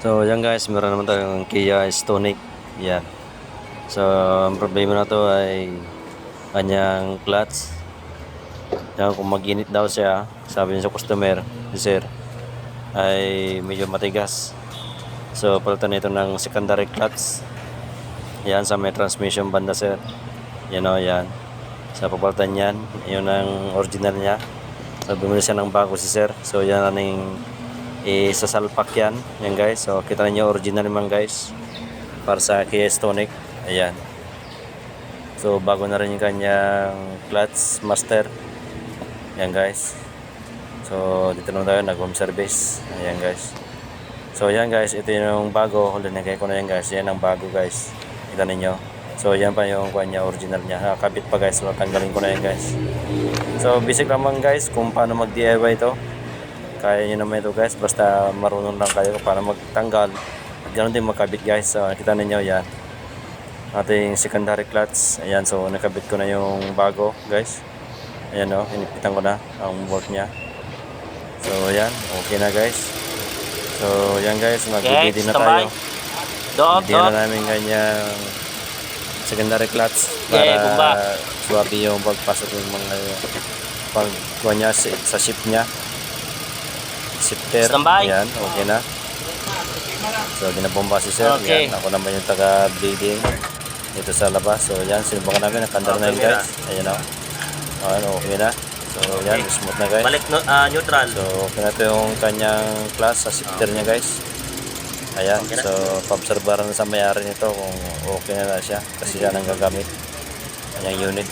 So yan guys, meron naman tayong Kia Stonic. Yan. So ang problema na to ay kanyang clutch. Yan, kung mag-init daw siya, sabi niya sa customer, sir, ay medyo matigas. So palitan ito ng secondary clutch. Yan sa may transmission banda sir. Yan o yan. Sa papalitan yan, yun ang original niya. So bumili siya ng bago si sir. So yan aning isasalpak yan guys. So kita niyo original naman guys para sa Kia Stonic. Ayan, so bago na rin yung kanyang clutch master. Ayan guys, so dito naman tayo nag home service. Ayan guys, so ayan guys, ito yung bago. Linagay ko na yan guys. Yan ang bago guys, kita ninyo. So yan pa yung kanya original niya. Kabit pa guys, so tanggalin ko na yan guys. So basic naman guys kung paano mag DIY ito. Kaya nyo naman ito guys, basta marunong lang kayo paano magtanggal at ganoon din magkabit guys. So nakita ninyo yan ating secondary clutch. Ayan, so nakabit ko na yung bago guys. Ayan o, inipitan ko na ang bolt nya. So ayan, okay na guys. So ayan guys, mag-ready na tayo. Ready na namin kanyang secondary clutch para swabe yung pagpasok ng mga pagkuha nya sa ship nya. Shifter. Ayan, okay na. So ginabomba si sir. Okay. Yan, ako naman yung taga-bleeding dito sa labas. So yan, sinubukan namin, nakandar na yun guys. Ayan o. Ayan, okay na. So yan, smooth na guys. Balik neutral. So okay na ito yung kanyang class sa shifter niya guys. Ayan, okay, so paobserbaran na sa mayari nito kung okay na siya kasi yan ang gagamit kanyang unit.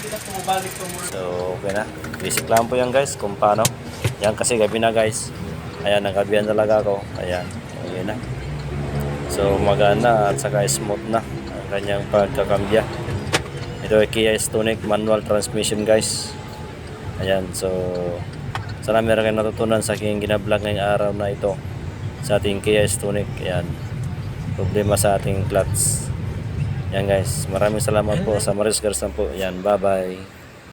So okay na. Basic lang po yan guys kung paano. Yan kasi gabi na guys. Ayan, nagabihan talaga ako. Ayan, okay na. So magana at saka smooth na ang kanyang pagkakambya. Ito ay Kia Stonic manual transmission guys. Ayan, so sana meron kayong natutunan sa aking ginablog ngayong araw na ito sa ating Kia Stonic. Ayan, problema sa ating clutch. Ayan guys, maraming salamat po sa Maris Garsan po. Ayan, bye bye.